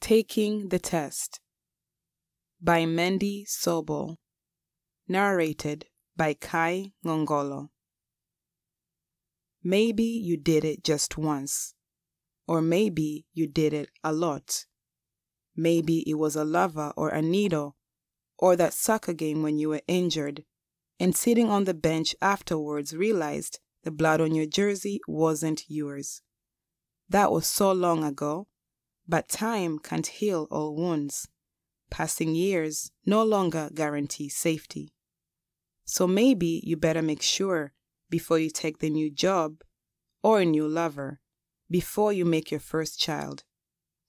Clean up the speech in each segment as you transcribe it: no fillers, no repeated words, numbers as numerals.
Taking the Test by Mendy Sobol. Narrated by Kai Ngongolo. Maybe you did it just once, or maybe you did it a lot. Maybe it was a lover or a needle, or that soccer game when you were injured, and sitting on the bench afterwards realized the blood on your jersey wasn't yours. That was so long ago, but time can't heal all wounds. Passing years no longer guarantee safety. So maybe you better make sure before you take the new job or a new lover, before you make your first child.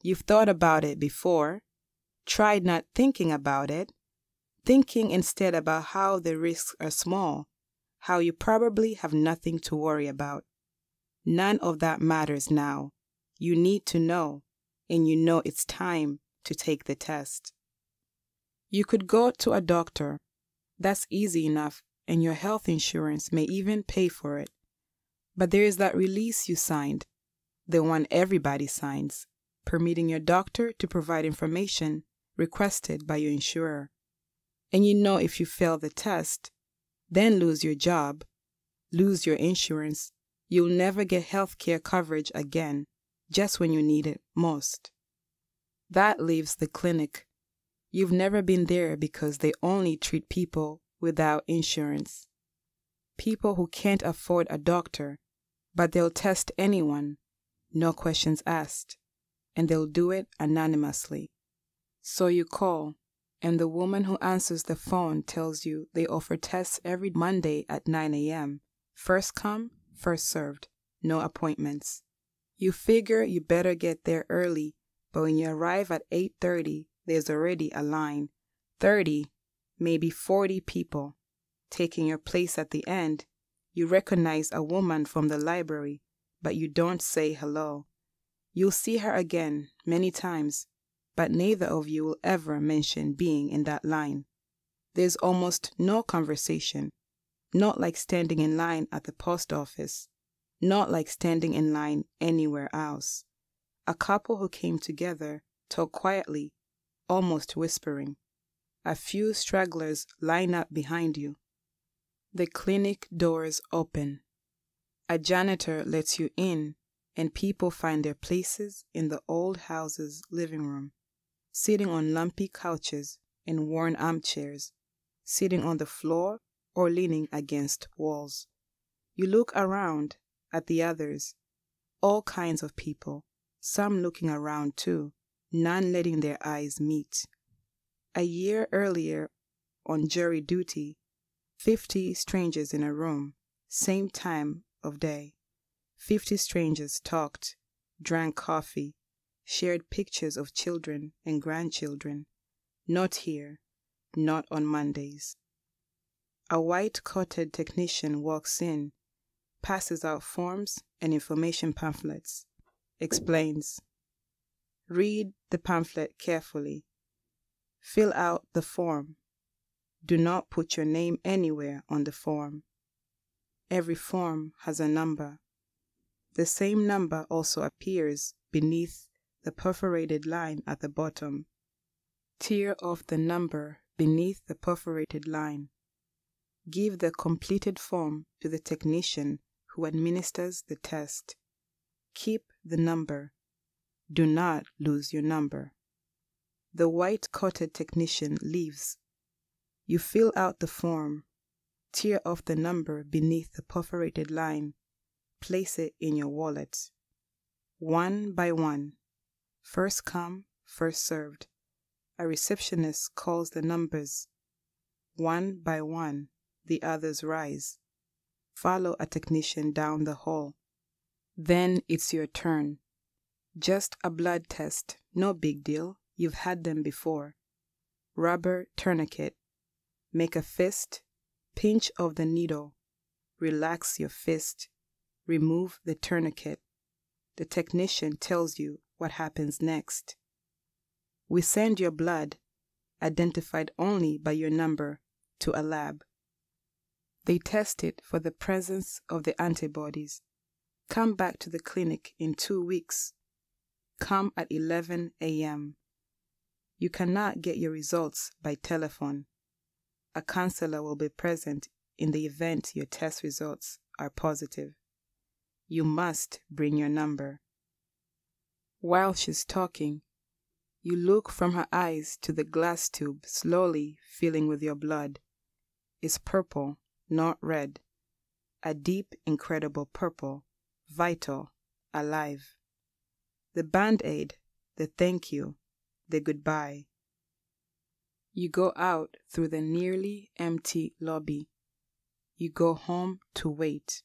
You've thought about it before, tried not thinking about it, thinking instead about how the risks are small, how you probably have nothing to worry about. None of that matters now. You need to know, and you know it's time to take the test. You could go to a doctor. That's easy enough, and your health insurance may even pay for it. But there is that release you signed, the one everybody signs, permitting your doctor to provide information requested by your insurer. And you know if you fail the test, then lose your job, lose your insurance, you'll never get health care coverage again, just when you need it most. That leaves the clinic. You've never been there because they only treat people without insurance. People who can't afford a doctor, but they'll test anyone, no questions asked, and they'll do it anonymously. So you call, and the woman who answers the phone tells you they offer tests every Monday at 9 a.m. First come, first served, no appointments. You figure you better get there early, but when you arrive at 8:30, there's already a line. 30, maybe 40 people. Taking your place at the end, you recognize a woman from the library, but you don't say hello. You'll see her again many times, but neither of you will ever mention being in that line. There's almost no conversation, not like standing in line at the post office, not like standing in line anywhere else. A couple who came together talk quietly, almost whispering. A few stragglers line up behind you. The clinic doors open. A janitor lets you in, and people find their places in the old house's living room, sitting on lumpy couches and worn armchairs, sitting on the floor or leaning against walls. You look around at the others, all kinds of people, some looking around too, none letting their eyes meet. A year earlier, on jury duty, 50 strangers in a room, same time of day. 50 strangers talked, drank coffee, shared pictures of children and grandchildren. Not here, not on Mondays. A white-coated technician walks in, passes out forms and information pamphlets, explains. Read the pamphlet carefully. Fill out the form. Do not put your name anywhere on the form. Every form has a number. The same number also appears beneath the perforated line at the bottom. Tear off the number beneath the perforated line. Give the completed form to the technician who administers the test. Keep the number. Do not lose your number. The white-coated technician leaves. You fill out the form. Tear off the number beneath the perforated line. Place it in your wallet. One by one. First come, first served. A receptionist calls the numbers. One by one, the others rise. Follow a technician down the hall. Then it's your turn. Just a blood test, no big deal. You've had them before. Rubber tourniquet. Make a fist. Pinch of the needle. Relax your fist. Remove the tourniquet. The technician tells you what happens next. We send your blood, identified only by your number, to a lab. They test it for the presence of the antibodies. Come back to the clinic in 2 weeks. Come at 11 a.m. You cannot get your results by telephone. A counselor will be present in the event your test results are positive. You must bring your number. While she's talking, you look from her eyes to the glass tube slowly filling with your blood. It's purple, not red. A deep, incredible purple, vital, alive. The Band-Aid, the thank you, the goodbye. You go out through the nearly empty lobby. You go home to wait.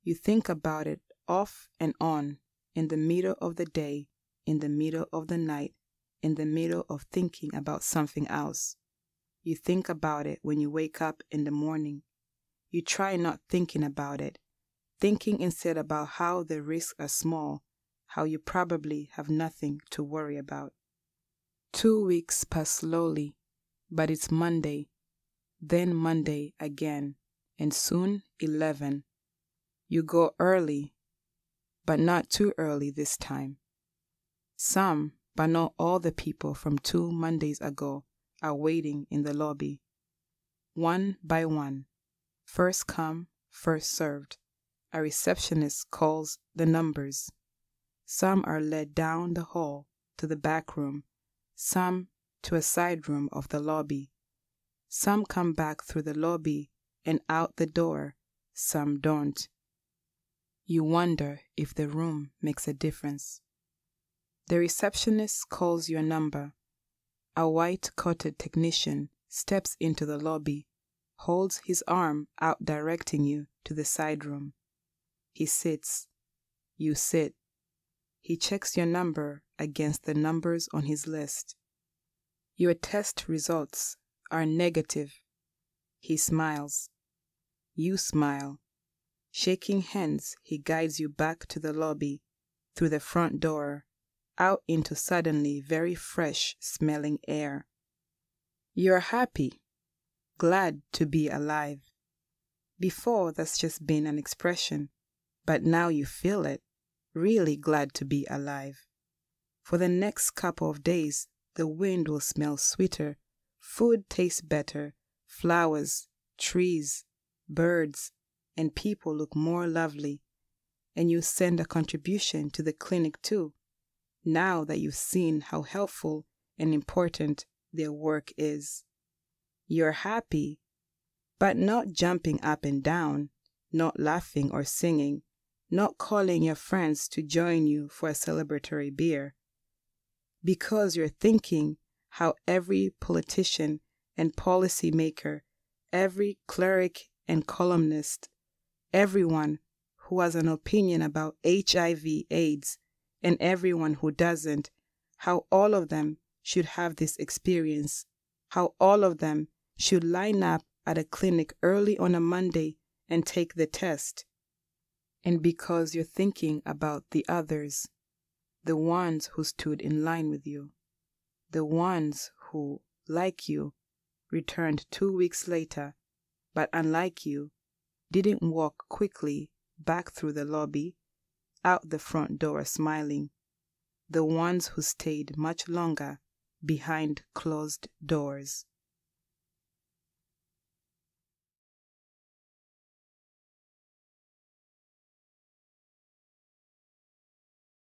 You think about it off and on, in the middle of the day, in the middle of the night, in the middle of thinking about something else. You think about it when you wake up in the morning. You try not thinking about it, thinking instead about how the risks are small, how you probably have nothing to worry about. 2 weeks pass slowly, but it's Monday, then Monday again, and soon 11. You go early, but not too early this time. Some, but not all the people from 2 Mondays ago are waiting in the lobby. One by one, first come, first served. A receptionist calls the numbers. Some are led down the hall to the back room, some to a side room of the lobby. Some come back through the lobby and out the door, some don't. You wonder if the room makes a difference. The receptionist calls your number. A white-coated technician steps into the lobby, holds his arm out directing you to the side room. He sits. You sit. He checks your number against the numbers on his list. Your test results are negative. He smiles. You smile. Shaking hands, he guides you back to the lobby, through the front door, out into suddenly very fresh smelling air. You're happy, glad to be alive. Before, that's just been an expression, but now you feel it, really glad to be alive. For the next couple of days, the wind will smell sweeter, food tastes better, flowers, trees, birds, and people look more lovely. And you send a contribution to the clinic too, now that you've seen how helpful and important their work is. You're happy, but not jumping up and down, not laughing or singing, not calling your friends to join you for a celebratory beer. Because you're thinking how every politician and policymaker, every cleric and columnist, everyone who has an opinion about HIV/AIDS, and everyone who doesn't, how all of them should have this experience, how all of them should line up at a clinic early on a Monday and take the test. And because you're thinking about the others, the ones who stood in line with you, the ones who, like you, returned 2 weeks later, but unlike you, didn't walk quickly back through the lobby, out the front door smiling, the ones who stayed much longer behind closed doors.